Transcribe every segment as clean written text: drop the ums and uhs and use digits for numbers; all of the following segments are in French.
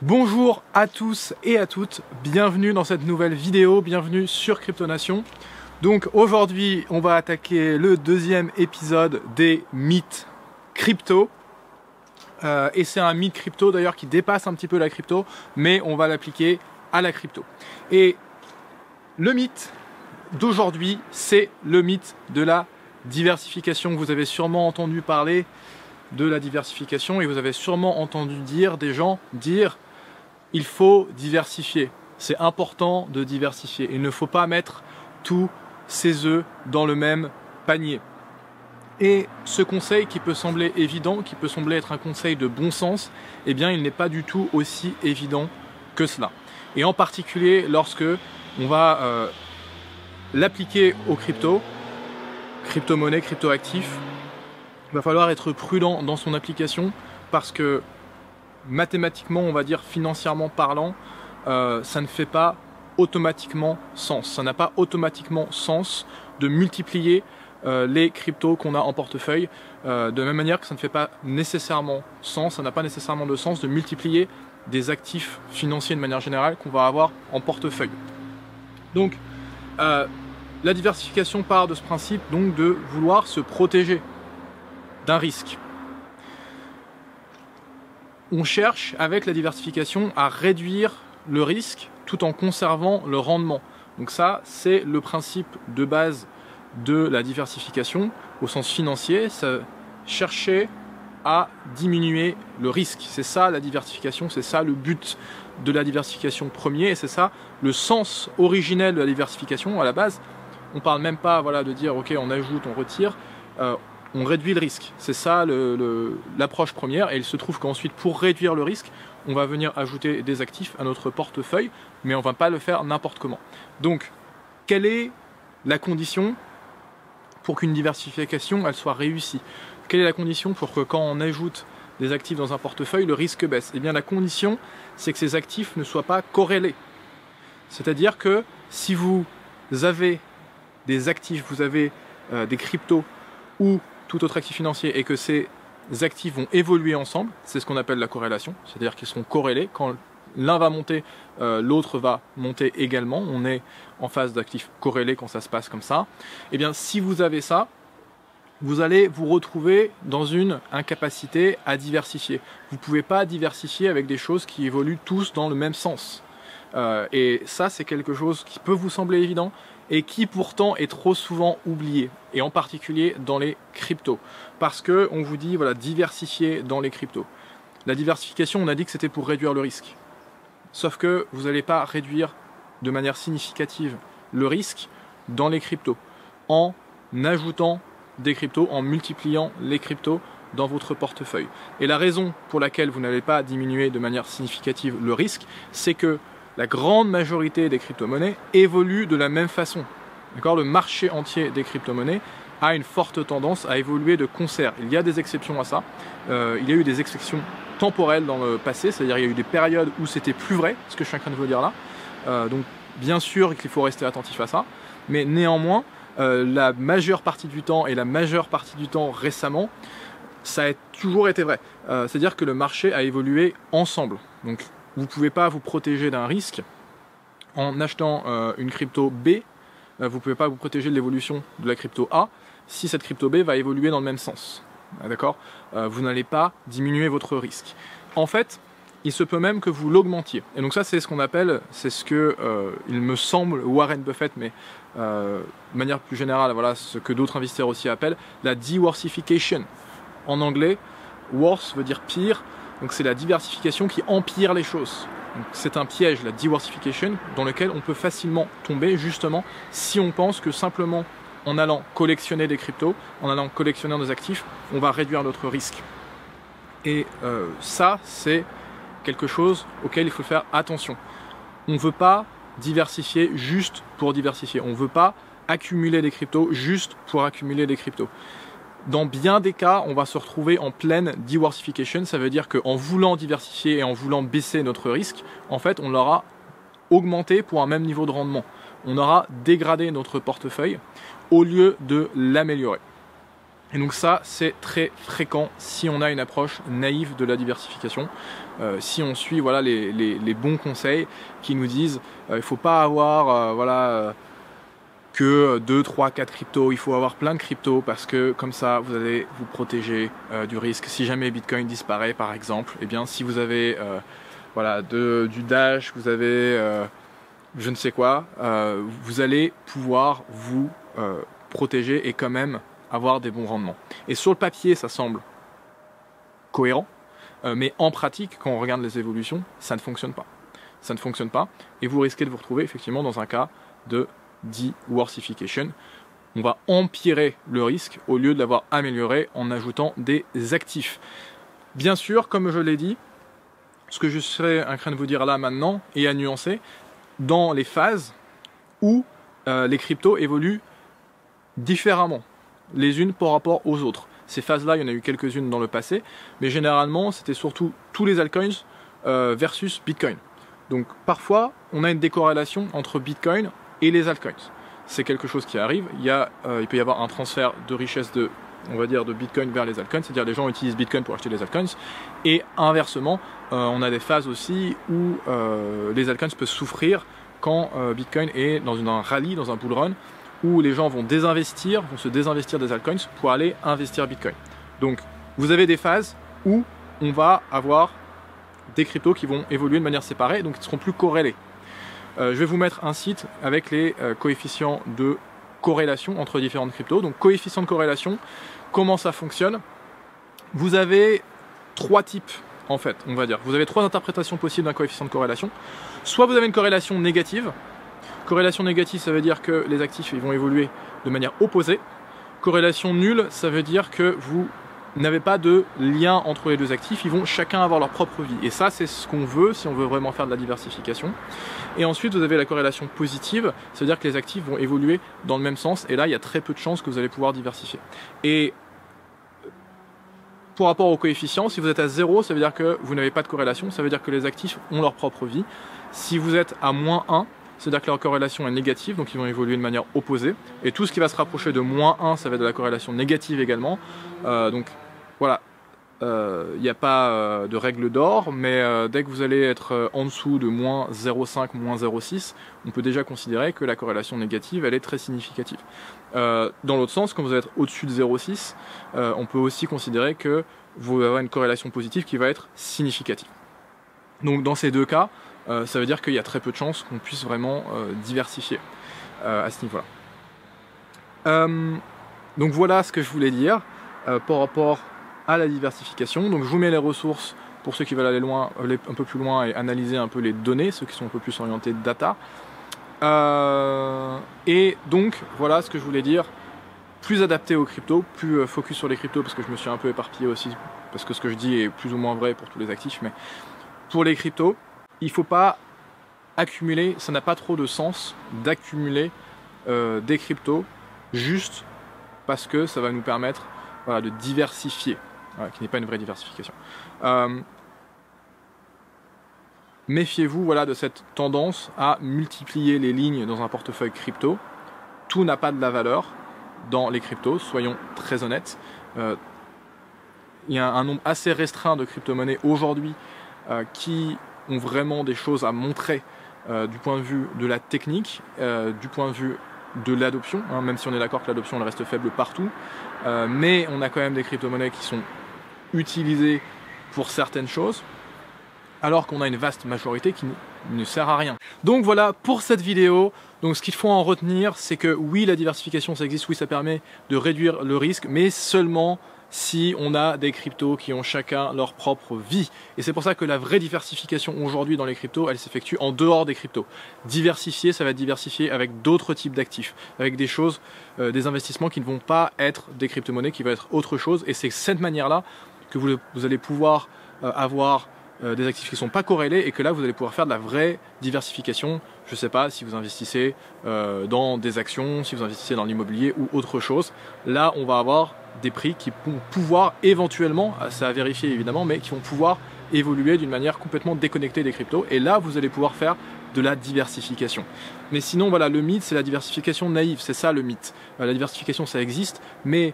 Bonjour à tous et à toutes, bienvenue dans cette nouvelle vidéo, bienvenue sur Cryptonation. Donc aujourd'hui on va attaquer le deuxième épisode des mythes crypto. Et c'est un mythe crypto d'ailleurs qui dépasse un petit peu la crypto, mais on va l'appliquer à la crypto. Et le mythe d'aujourd'hui, c'est le mythe de la diversification. Vous avez sûrement entendu parler de la diversification et vous avez sûrement entendu des gens dire il faut diversifier, c'est important de diversifier. Il ne faut pas mettre tous ses œufs dans le même panier. Et ce conseil qui peut sembler évident, qui peut sembler être un conseil de bon sens, eh bien il n'est pas du tout aussi évident que cela. Et en particulier lorsque on va l'appliquer aux crypto-monnaies, crypto-actifs, il va falloir être prudent dans son application parce que mathématiquement, on va dire financièrement parlant, ça ne fait pas automatiquement sens. Ça n'a pas automatiquement sens de multiplier les cryptos qu'on a en portefeuille, de la même manière que ça ne fait pas nécessairement sens, ça n'a pas nécessairement de sens de multiplier des actifs financiers de manière générale qu'on va avoir en portefeuille. Donc, la diversification part de ce principe donc de vouloir se protéger d'un risque. On cherche avec la diversification à réduire le risque tout en conservant le rendement. Donc ça, c'est le principe de base de la diversification au sens financier, c'est chercher à diminuer le risque. C'est ça la diversification, c'est ça le but de la diversification premier et c'est ça le sens originel de la diversification à la base. On parle même pas de dire ok on ajoute, on retire, on réduit le risque. C'est ça l'approche première et il se trouve qu'ensuite pour réduire le risque, on va venir ajouter des actifs à notre portefeuille, mais on ne va pas le faire n'importe comment. Donc, quelle est la condition pour qu'une diversification elle soit réussie? Quelle est la condition pour que quand on ajoute des actifs dans un portefeuille, le risque baisse? Eh bien la condition, c'est que ces actifs ne soient pas corrélés. C'est-à-dire que si vous avez des actifs, vous avez des cryptos ou tout autre actif financier et que ces actifs vont évoluer ensemble, c'est ce qu'on appelle la corrélation, c'est-à-dire qu'ils seront corrélés. Quand l'un va monter, l'autre va monter également. On est en phase d'actifs corrélés quand ça se passe comme ça. Et bien si vous avez ça, vous allez vous retrouver dans une incapacité à diversifier. Vous ne pouvez pas diversifier avec des choses qui évoluent tous dans le même sens. Et ça, c'est quelque chose qui peut vous sembler évident et qui pourtant est trop souvent oublié, et en particulier dans les cryptos. Parce qu'on vous dit, voilà, diversifier dans les cryptos. La diversification, on a dit que c'était pour réduire le risque. Sauf que vous n'allez pas réduire de manière significative le risque dans les cryptos en ajoutant des cryptos, en multipliant les cryptos dans votre portefeuille. Et la raison pour laquelle vous n'allez pas diminuer de manière significative le risque, c'est que la grande majorité des crypto-monnaies évoluent de la même façon. Le marché entier des crypto-monnaies a une forte tendance à évoluer de concert. Il y a des exceptions à ça. Il y a eu des exceptions temporelles dans le passé, c'est-à-dire il y a eu des périodes où c'était plus vrai, ce que je suis en train de vous dire là. Donc bien sûr qu'il faut rester attentif à ça, mais néanmoins, la majeure partie du temps et la majeure partie du temps récemment, ça a toujours été vrai. C'est-à-dire que le marché a évolué ensemble. Donc vous ne pouvez pas vous protéger d'un risque en achetant une crypto B. Vous ne pouvez pas vous protéger de l'évolution de la crypto A si cette crypto B va évoluer dans le même sens. D'accord ? Vous n'allez pas diminuer votre risque. En fait, il se peut même que vous l'augmentiez. Et donc ça, c'est ce qu'on appelle, c'est ce que, il me semble, Warren Buffett, mais de manière plus générale, voilà, ce que d'autres investisseurs aussi appellent la diversification. En anglais, worse veut dire pire. Donc c'est la diversification qui empire les choses. C'est un piège, la diversification, dans lequel on peut facilement tomber justement si on pense que simplement en allant collectionner des cryptos, en allant collectionner des actifs, on va réduire notre risque. Et ça, c'est quelque chose auquel il faut faire attention. On ne veut pas diversifier juste pour diversifier. On ne veut pas accumuler des cryptos juste pour accumuler des cryptos. Dans bien des cas, on va se retrouver en pleine diversification. Ça veut dire qu'en voulant diversifier et en voulant baisser notre risque, en fait, on l'aura augmenté pour un même niveau de rendement. On aura dégradé notre portefeuille au lieu de l'améliorer. Et donc ça, c'est très fréquent si on a une approche naïve de la diversification. Si on suit voilà, les bons conseils qui nous disent il ne faut pas avoir que 2, 3, 4 cryptos, il faut avoir plein de cryptos parce que comme ça vous allez vous protéger du risque. Si jamais Bitcoin disparaît par exemple, eh bien si vous avez du Dash, vous avez je ne sais quoi, vous allez pouvoir vous protéger et quand même avoir des bons rendements. Et sur le papier ça semble cohérent, mais en pratique quand on regarde les évolutions, ça ne fonctionne pas. Ça ne fonctionne pas et vous risquez de vous retrouver effectivement dans un cas de diversification. On va empirer le risque au lieu de l'avoir amélioré en ajoutant des actifs. Bien sûr, comme je l'ai dit, ce que je serais en train de vous dire là maintenant et à nuancer, dans les phases où les cryptos évoluent différemment les unes par rapport aux autres. Ces phases-là, il y en a eu quelques-unes dans le passé, mais généralement, c'était surtout tous les altcoins versus Bitcoin. Donc parfois, on a une décorrélation entre Bitcoin et les altcoins. C'est quelque chose qui arrive. Il peut y avoir un transfert de richesse de Bitcoin vers les altcoins, c'est-à-dire les gens utilisent Bitcoin pour acheter des altcoins. Et inversement, on a des phases aussi où les altcoins peuvent souffrir quand Bitcoin est dans un rallye, dans un bull run, où les gens vont se désinvestir des altcoins pour aller investir Bitcoin. Donc vous avez des phases où on va avoir des cryptos qui vont évoluer de manière séparée, donc ils seront plus corrélés. Je vais vous mettre un site avec les coefficients de corrélation entre différentes cryptos. Donc coefficient de corrélation, comment ça fonctionne? Vous avez trois types en fait, on va dire. Vous avez trois interprétations possibles d'un coefficient de corrélation. Soit vous avez une corrélation négative. Corrélation négative, ça veut dire que les actifs ils vont évoluer de manière opposée. Corrélation nulle, ça veut dire que vous n'avez pas de lien entre les deux actifs, ils vont chacun avoir leur propre vie. Et ça, c'est ce qu'on veut si on veut vraiment faire de la diversification. Et ensuite, vous avez la corrélation positive, ça veut dire que les actifs vont évoluer dans le même sens. Et là, il y a très peu de chances que vous allez pouvoir diversifier. Et pour rapport au coefficient, si vous êtes à 0, ça veut dire que vous n'avez pas de corrélation, ça veut dire que les actifs ont leur propre vie. Si vous êtes à -1, c'est-à-dire que leur corrélation est négative, donc ils vont évoluer de manière opposée. Et tout ce qui va se rapprocher de -1, ça va être de la corrélation négative également. Donc voilà, il n'y a pas de règle d'or, mais dès que vous allez être en dessous de -0,5, -0,6, on peut déjà considérer que la corrélation négative, elle est très significative. Dans l'autre sens, quand vous êtes au-dessus de 0,6, on peut aussi considérer que vous avez une corrélation positive qui va être significative. Donc dans ces deux cas, ça veut dire qu'il y a très peu de chances qu'on puisse vraiment diversifier à ce niveau-là. Donc voilà ce que je voulais dire par rapport à la diversification. Donc je vous mets les ressources pour ceux qui veulent aller un peu plus loin et analyser un peu les données, ceux qui sont un peu plus orientés data. Et donc voilà ce que je voulais dire, plus adapté aux cryptos, plus focus sur les cryptos parce que je me suis un peu éparpillé aussi, parce que ce que je dis est plus ou moins vrai pour tous les actifs, mais pour les cryptos, il ne faut pas accumuler, ça n'a pas trop de sens d'accumuler des cryptos juste parce que ça va nous permettre de diversifier, qui n'est pas une vraie diversification. Méfiez-vous de cette tendance à multiplier les lignes dans un portefeuille crypto. Tout n'a pas de la valeur dans les cryptos, soyons très honnêtes. Il y a un nombre assez restreint de crypto-monnaies aujourd'hui qui ont vraiment des choses à montrer du point de vue de la technique, du point de vue de l'adoption, même si on est d'accord que l'adoption elle reste faible partout, mais on a quand même des crypto-monnaies qui sont utilisées pour certaines choses, alors qu'on a une vaste majorité qui ne sert à rien. Donc voilà pour cette vidéo. Donc ce qu'il faut en retenir, c'est que oui, la diversification ça existe, oui ça permet de réduire le risque, mais seulement si on a des cryptos qui ont chacun leur propre vie. Et c'est pour ça que la vraie diversification aujourd'hui dans les cryptos, elle s'effectue en dehors des cryptos. Diversifier, ça va être diversifier avec d'autres types d'actifs, avec des choses, des investissements qui ne vont pas être des crypto-monnaies, qui vont être autre chose. Et c'est cette manière-là que vous allez pouvoir avoir des actifs qui ne sont pas corrélés et que là vous allez pouvoir faire de la vraie diversification. Je ne sais pas si vous investissez dans des actions, si vous investissez dans l'immobilier ou autre chose. Là on va avoir des prix qui vont pouvoir éventuellement, c'est à vérifier évidemment, mais qui vont pouvoir évoluer d'une manière complètement déconnectée des cryptos. Et là vous allez pouvoir faire de la diversification. Mais sinon voilà, le mythe c'est la diversification naïve, c'est ça le mythe. La diversification ça existe, mais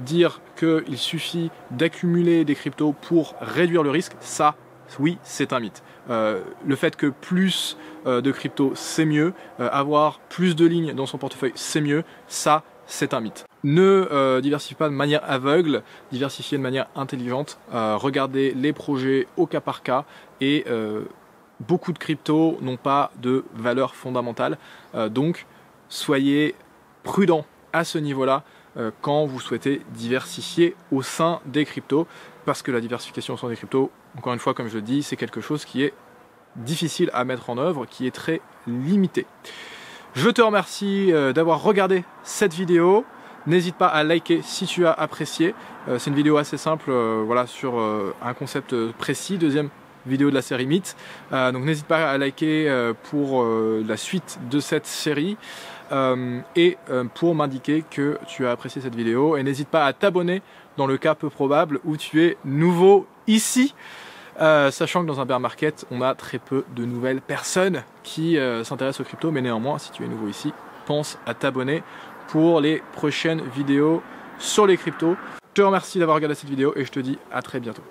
dire qu'il suffit d'accumuler des cryptos pour réduire le risque, ça, oui, c'est un mythe. Le fait que plus de cryptos, c'est mieux, avoir plus de lignes dans son portefeuille, c'est mieux, ça, c'est un mythe. Ne diversifiez pas de manière aveugle, diversifiez de manière intelligente, regardez les projets au cas par cas et beaucoup de cryptos n'ont pas de valeur fondamentale, donc soyez prudents à ce niveau-là quand vous souhaitez diversifier au sein des cryptos, parce que la diversification au sein des cryptos, encore une fois, comme je le dis, c'est quelque chose qui est difficile à mettre en œuvre, qui est très limité. Je te remercie d'avoir regardé cette vidéo. N'hésite pas à liker si tu as apprécié. C'est une vidéo assez simple, voilà, sur un concept précis. Deuxième vidéo de la série Mythes. Donc n'hésite pas à liker pour la suite de cette série et pour m'indiquer que tu as apprécié cette vidéo. Et n'hésite pas à t'abonner dans le cas peu probable où tu es nouveau ici. Sachant que dans un bear market, on a très peu de nouvelles personnes qui s'intéressent aux cryptos, mais néanmoins, si tu es nouveau ici, pense à t'abonner pour les prochaines vidéos sur les cryptos. Je te remercie d'avoir regardé cette vidéo et je te dis à très bientôt.